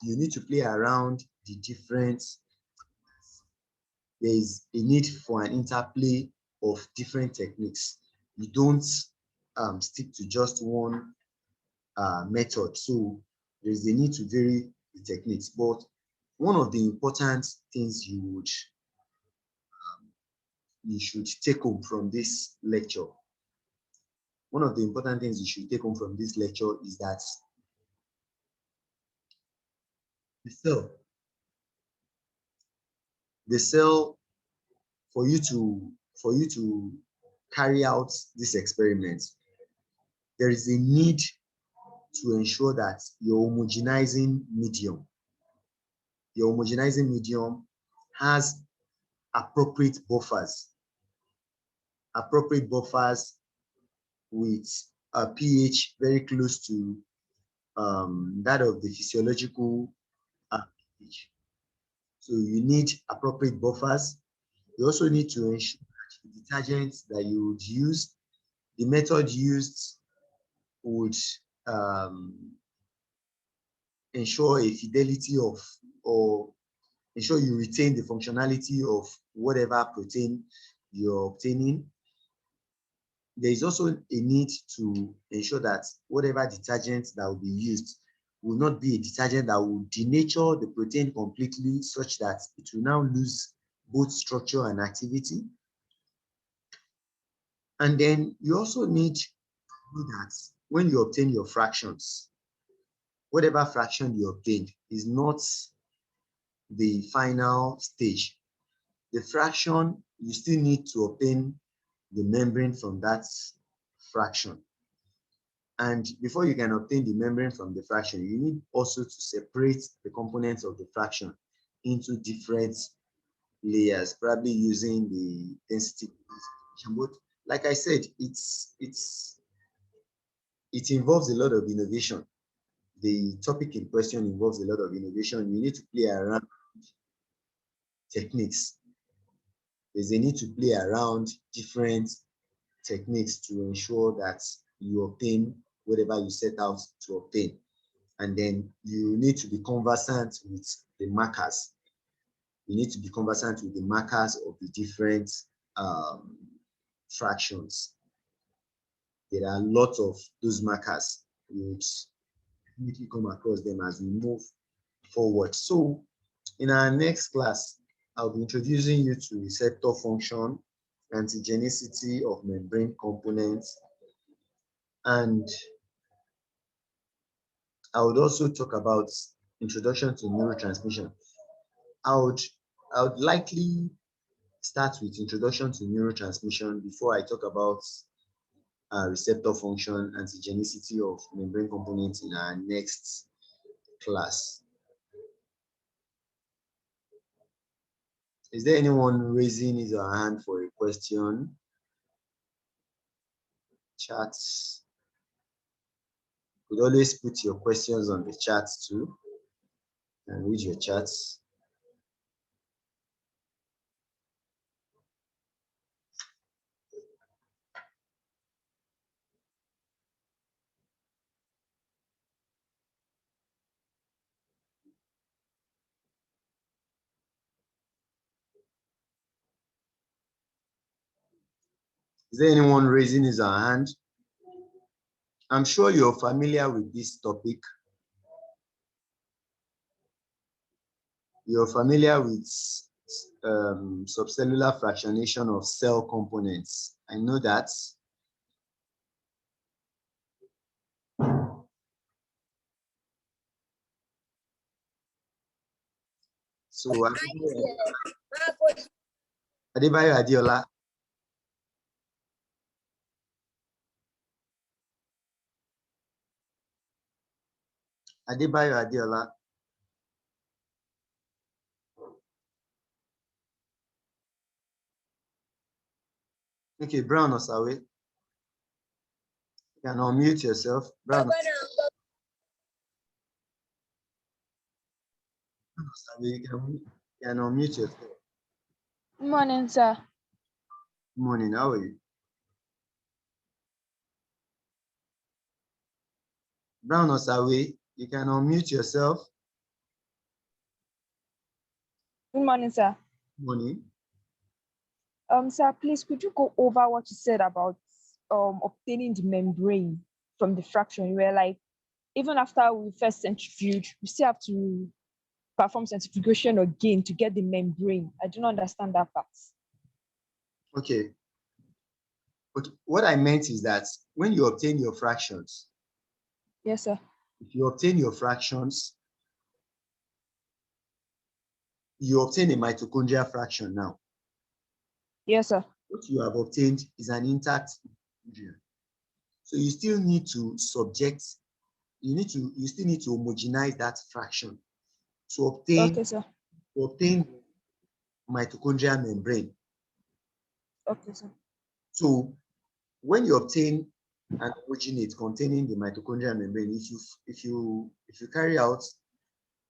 you need to play around the different, there is a need for an interplay of different techniques. You don't stick to just one method. So there's a need to vary the techniques. But one of the important things you should take home from this lecture, one of the important things you should take home from this lecture is that the cell, for you to carry out this experiment, there is a need to ensure that your homogenizing medium has appropriate buffers with a pH very close to that of the physiological pH. So you need appropriate buffers. You also need to ensure that the detergents that you would use, the method used would um, ensure a fidelity of, or ensure you retain the functionality of whatever protein you're obtaining. There is also a need to ensure that whatever detergent that will be used will not be a detergent that will denature the protein completely, such that it will now lose both structure and activity. And then you also need to know that when you obtain your fractions, whatever fraction you obtained is not the final stage. The fraction, you still need to obtain the membrane from that fraction. And before you can obtain the membrane from the fraction, you need also to separate the components of the fraction into different layers, probably using the density classification. But like I said, it involves a lot of innovation. The topic in question involves a lot of innovation. You need to play around techniques. There's a need to play around different techniques to ensure that you obtain whatever you set out to obtain. And then you need to be conversant with the markers. You need to be conversant with the markers of the different fractions. There are lots of those markers. You would definitely come across them as we move forward. So in our next class, I'll be introducing you to receptor function, antigenicity of membrane components, and I would also talk about introduction to neurotransmission. I would likely start with introduction to neurotransmission before I talk about receptor function, antigenicity of membrane components in our next class. Is there anyone raising his or her hand for a question? Chats. You could always put your questions on the chat too and read your chats. Is there anyone raising his or her hand? I'm sure you're familiar with this topic. You're familiar with subcellular fractionation of cell components. I know that. So Adebayo Adiola. Adebayo Adiola. Okay, Brown Osawe. You can unmute yourself. Brown Osawe, you can unmute yourself. Good morning, sir. Good morning, how are you? Brown Osawe, you can unmute yourself. Good morning, sir. Morning. Sir, please could you go over what you said about obtaining the membrane from the fraction? You were like, even after we first centrifuge, we still have to perform centrifugation again to get the membrane. I do not understand that part. Okay. But what I meant is that when you obtain your fractions, Yes, sir. if you obtain your fractions, you obtain a mitochondrial fraction now. Yes, sir. What you have obtained is an intact mitochondria. So you still need to subject, you still need to homogenize that fraction to Okay, sir. obtain mitochondrial membrane. Okay, sir. So when you obtain an homogenate containing the mitochondrial membrane, if you carry out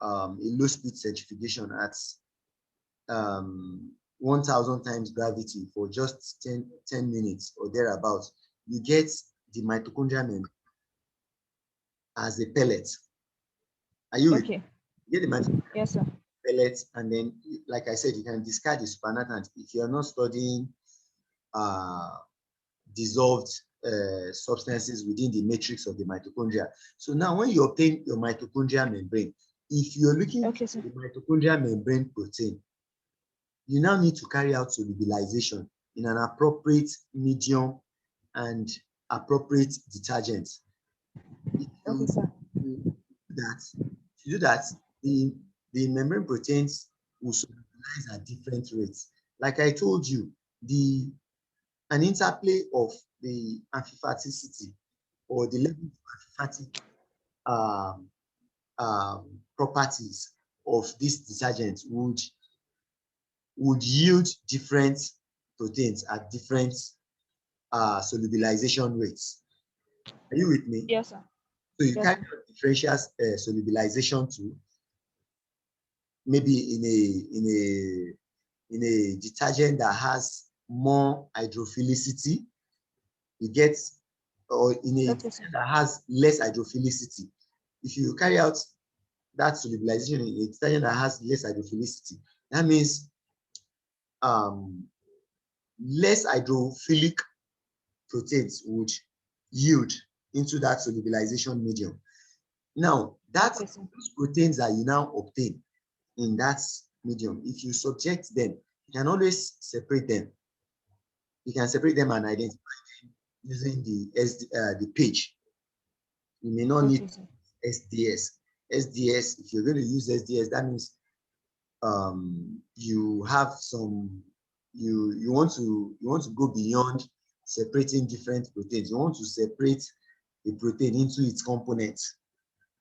a low speed centrifugation at 1,000 times gravity for just 10 minutes or thereabouts, you get the mitochondrial membrane as a pellet. Are you with me? Okay. You get the mitochondrial Yes, sir. pellet, and then, like I said, you can discard the supernatant if you're not studying dissolved substances within the matrix of the mitochondria. So now when you obtain your mitochondrial membrane, if you're looking Okay, for sir. the mitochondrial membrane protein, you now need to carry out solubilization in an appropriate medium and appropriate detergent. If Okay, you sir. do that, the membrane proteins will solubilize at different rates. Like I told you, an interplay of the amphiphaticity or the level of amphiphatic properties of this detergent would yield different proteins at different solubilization rates. Are you with me? Yes, sir. So you Yes, carry sir. out differential solubilization too, maybe in a detergent that has more hydrophilicity. You get, or in a Okay, sir. that has less hydrophilicity. If you carry out that solubilization in a detergent that has less hydrophilicity, that means less hydrophilic proteins would yield into that solubilization medium. Now, Okay, sir. those proteins that you now obtain in that medium, if you subject them, you can always separate them. You can separate them and identify them using the page. You may not need Okay, sir. SDS. SDS, if you're going to use SDS, that means you have some, you want to go beyond separating different proteins. You want to separate the protein into its components.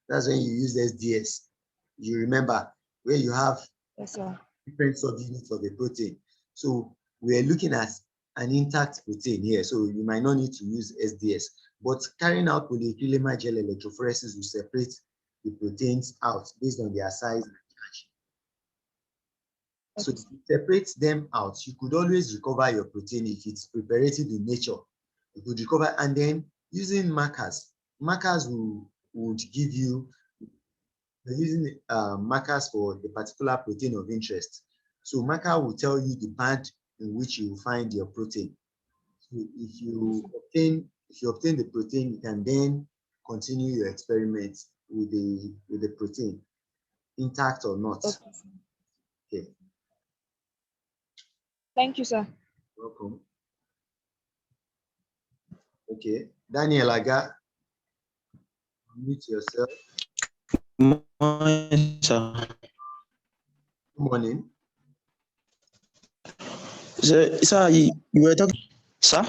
That's when you use SDS. You remember where you have Yes, sir. different subunits of a protein. So we're looking at an intact protein here. So you might not need to use SDS, but carrying out polyacrylamide gel electrophoresis will separate the proteins out based on their size and charge. So Okay, if sir. you separate them out, you could always recover your protein if it's preparative in nature. You could recover, and then using markers would give you, using markers for the particular protein of interest. So marker will tell you the band in which you will find your protein. So if you obtain the protein, you can then continue your experiment with the protein, intact or not. Okay, sir. Okay, Thank you, sir. welcome. Okay, Daniel Aga, unmute yourself. Morning, sir. Good morning. Sir, you were talking, sir,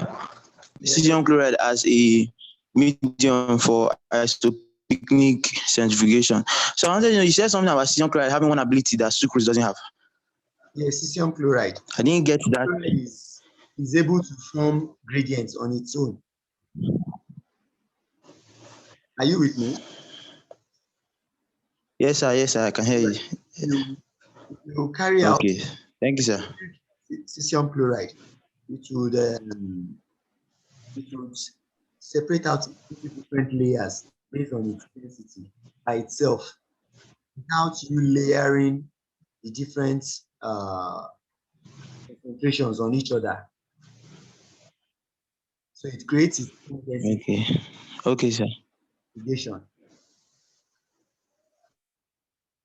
Yeah. cesium chloride as a medium for isopycnic centrifugation. So I wanted to know, you said something about cesium chloride having one ability that sucrose doesn't have. Yes, cesium chloride. I didn't get that. Chloride is able to form gradients on its own. Are you with me? Yes, sir, I can hear you. You carry out Okay, thank you, sir. cesium chloride, it would separate out into different layers based on its density by itself, without you layering the different concentrations on each other. So it creates its own Okay. Okay, sir. densification.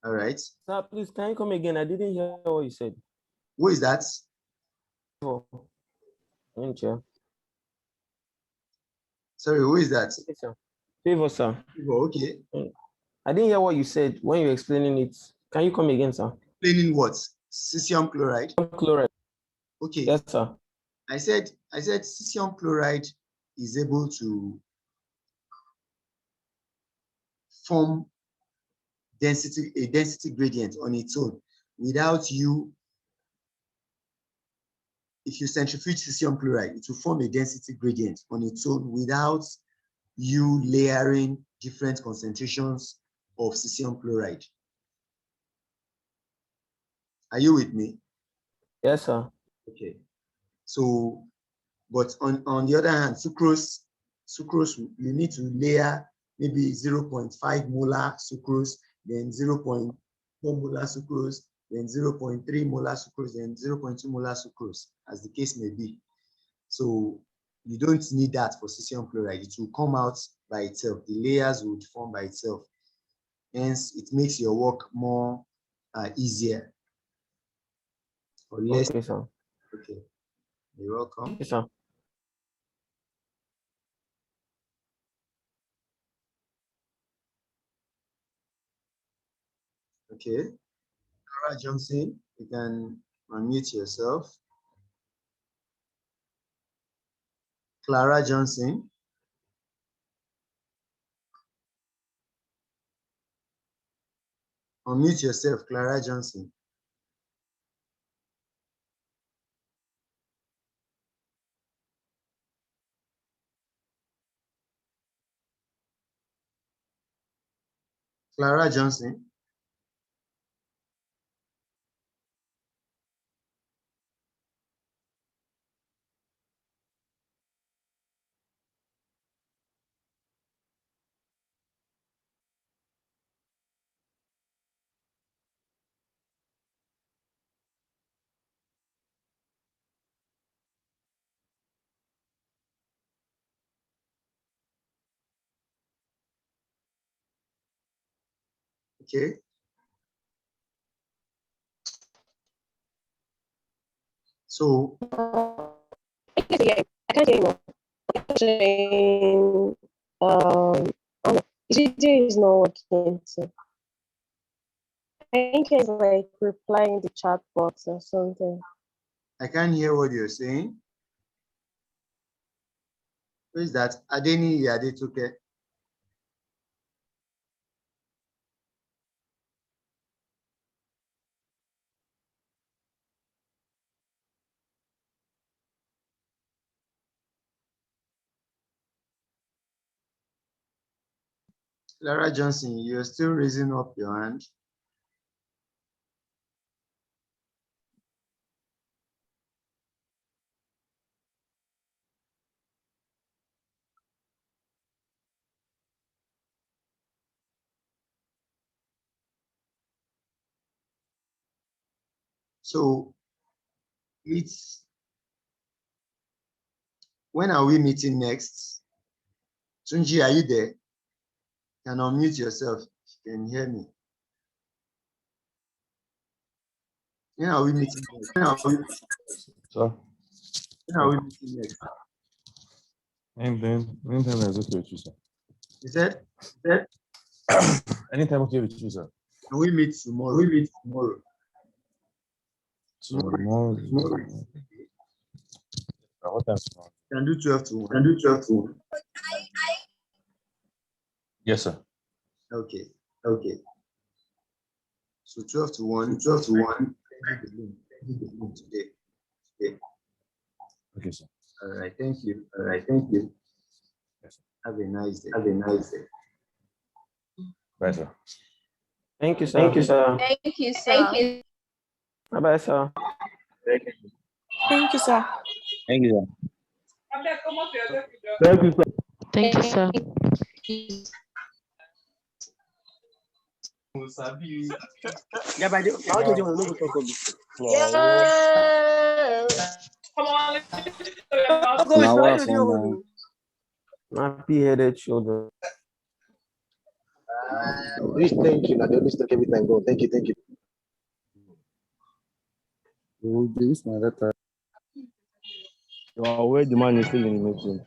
All right. Sir, please, can you come again? I didn't hear what you said. Who is that? Thank you. Sorry, who is that? Okay, sir. Favor, sir. Okay. I didn't hear what you said when you were explaining it. Can you come again, sir? Explaining what? Cesium chloride. Chloride. Okay. Yes, sir. I said cesium chloride is able to form a density gradient on its own without you. If you centrifuge cesium chloride, it will form a density gradient on its own without you layering different concentrations of cesium chloride. Are you with me? Yes, sir. Okay. So, but on the other hand, sucrose, you need to layer maybe 0.5 molar sucrose, then 0.4 molar sucrose, then 0.3 molar sucrose, then 0.2 molar sucrose, as the case may be. So you don't need that for cesium chloride. It will come out by itself. The layers would form by itself. Hence, it makes your work more easier or less. Okay, sir. Okay. You're welcome. Yes, sir. Okay. Clara Johnson, you can unmute yourself. Clara Johnson. Unmute yourself, Clara Johnson. Clara Johnson. Okay. So I can't hear you. His video is not working. So I think it's like replying the chat box or something. I can't hear what you're saying. Who is that? Adeni Yadetoke. Clara Johnson, you're still raising up your hand. So when are we meeting next? Tunji, are you there? Can unmute yourself if you can hear me. When are we meeting next? So, When are we meeting next? anytime is okay with you, sir. You said? Anytime okay with you, sir. Can we meet tomorrow? Tomorrow. What time tomorrow? Can do 12 to 1. Yes, sir. Okay. So 12 to 1. Today. Okay, sir. All right. Thank you. Yes, sir. Have a nice day. Bye, sir. Thank you, sir. Thank you, sir. Bye-bye, sir. Thank you, sir. Thank you, sir. Thank you, sir. Thank you, sir. Yeah, but how do you want to talk about this? Now what from Happy-headed children. Please, thank you. Now they always talk every time. Go. Thank you. Thank you. this my letter? You are aware the man is still in the meeting.